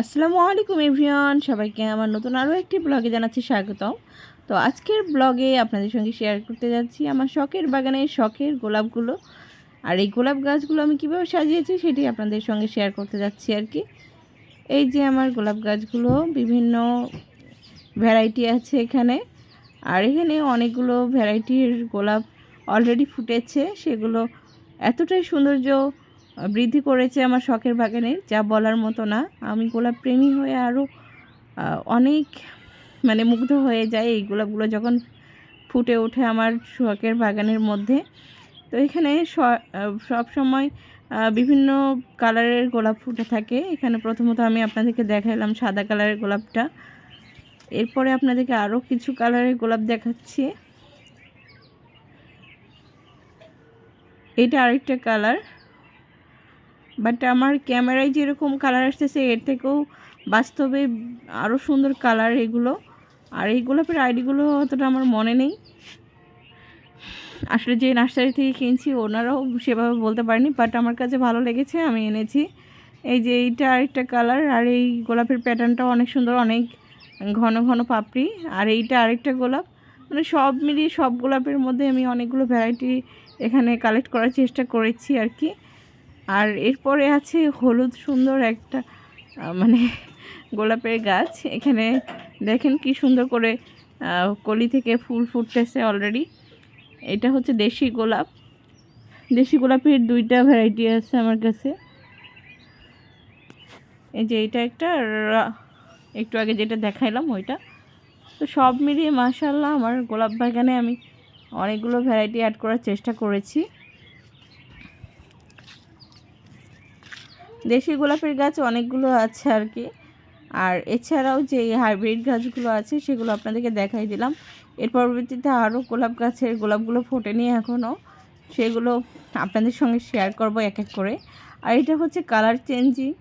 আসসালামু আলাইকুম এভরিওয়ান, সবাইকে আমার নতুন আরও একটি ব্লগে জানাচ্ছি স্বাগতম। তো আজকের ব্লগে আপনাদের সঙ্গে শেয়ার করতে যাচ্ছি আমার শখের বাগানের শখের গোলাপগুলো। আর এই গোলাপ গাছগুলো আমি কীভাবে সাজিয়েছি সেটি আপনাদের সঙ্গে শেয়ার করতে যাচ্ছি আর কি। এই যে আমার গোলাপ গাছগুলো বিভিন্ন ভ্যারাইটি আছে এখানে, আর এখানে অনেকগুলো ভ্যারাইটির গোলাপ অলরেডি ফুটেছে। সেগুলো এতটাই সৌন্দর্য বৃদ্ধি করেছে আমার শখের বাগানে, যা বলার মতো না। আমি গোলাপ প্রেমী হয়ে আরও অনেক মুগ্ধ হয়ে যায় এই গোলাপগুলো যখন ফুটে ওঠে আমার শখের বাগানের মধ্যে। তো এখানে সব সময় বিভিন্ন কালারের গোলাপ ফুটে থাকে। এখানে প্রথমত আমি আপনাদেরকে দেখালাম সাদা কালারের গোলাপটা, এরপরে আপনাদেরকে আরও কিছু কালারের গোলাপ দেখাচ্ছি। এটা আরেকটা কালার, বাট আমার ক্যামেরায় যেরকম কালার আসতেছে এর থেকেও বাস্তবে আরও সুন্দর কালার এগুলো। আর এই গোলাপের আইডিগুলো অতটা আমার মনে নেই, আসলে যে নার্সারি থেকে কিনছি ওনারাও সেভাবে বলতে পারেনি, বাট আমার কাছে ভালো লেগেছে, আমি এনেছি। এই যে এইটা আরেকটা কালার, আর এই গোলাপের প্যাটার্নটাও অনেক সুন্দর, অনেক ঘন ঘন পাপড়ি। আর এইটা আরেকটা গোলাপ, সব মিলিয়ে সব গোলাপের মধ্যে আমি অনেকগুলো ভ্যারাইটি এখানে কালেক্ট করার চেষ্টা করেছি আর কি। আর এরপরে আছে হলুদ সুন্দর একটা গোলাপের গাছ। এখানে দেখেন কি সুন্দর করে কলি থেকে ফুল ফুটতেছে অলরেডি। এটা হচ্ছে দেশি গোলাপ। দেশি গোলাপের দুইটা ভ্যারাইটি আছে আমার কাছে। এই যে এটা একটা, একটু আগে যেটা দেখাইলাম ওইটা। তো সব মিলিয়ে মাশাআল্লাহ আমার গোলাপ বাগানে আমি অনেকগুলো ভ্যারাইটি অ্যাড করার চেষ্টা করেছি। দেশি গোলাপের গাছ অনেকগুলো আছে আর কি। আর এছাড়াও যে হাইব্রিড গাছগুলো আছে সেগুলো আপনাদেরকে দেখাই দিলাম। এর পরবর্তীতে আরও গোলাপ গাছের গোলাপগুলো ফোটেনি এখনও, সেগুলো আপনাদের সঙ্গে শেয়ার করব এক এক করে। আর এটা হচ্ছে কালার চেঞ্জিং,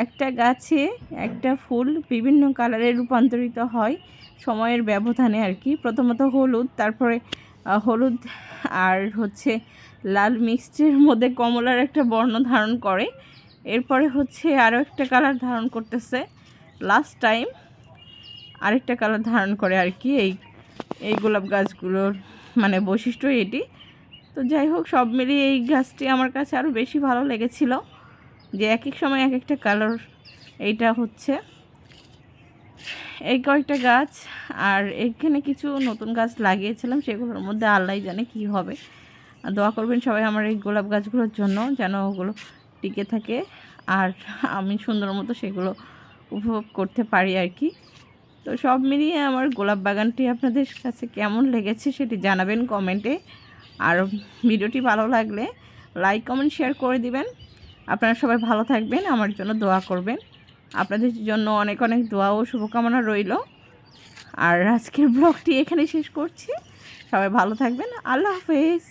একটা গাছে একটা ফুল বিভিন্ন কালারে রূপান্তরিত হয় সময়ের ব্যবধানে আর কি। প্রথমত হলুদ, তারপরে হলুদ আর হচ্ছে লাল মিক্সডের মধ্যে কমলার একটা বর্ণ ধারণ করে, এরপরে হচ্ছে আরও একটা কালার ধারণ করতেছে, লাস্ট টাইম আরেকটা কালার ধারণ করে আর কি। এই গোলাপ গাছগুলোর বৈশিষ্ট্য এটি। তো যাই হোক, সব মিলিয়ে এই গাছটি আমার কাছে আরও বেশি ভালো লেগেছিল যে এক এক সময় এক একটা কালার এইটা হচ্ছে। এই কয়েকটা গাছ, আর এখানে কিছু নতুন গাছ লাগিয়েছিলাম, সেগুলোর মধ্যে আল্লাহ জানে কি হবে। দোয়া করবেন সবাই আমার এই গোলাপ গাছগুলোর জন্য, যেন ওগুলো টিকে থাকে আর আমি সুন্দর মতো সেগুলো উপভোগ করতে পারি আর কি। তো সব মিলিয়ে আমার গোলাপ বাগানটি আপনাদের কাছে কেমন লেগেছে সেটি জানাবেন কমেন্টে। আর ভিডিওটি ভালো লাগলে লাইক কমেন্ট শেয়ার করে দিবেন। আপনারা সবাই ভালো থাকবেন, আমার জন্য দোয়া করবেন। আপনাদের জন্য অনেক অনেক দোয়া ও শুভকামনা রইল। আর আজকের ব্লগটি এখানে শেষ করছি। সবাই ভালো থাকবেন, আল্লাহ হাফেজ।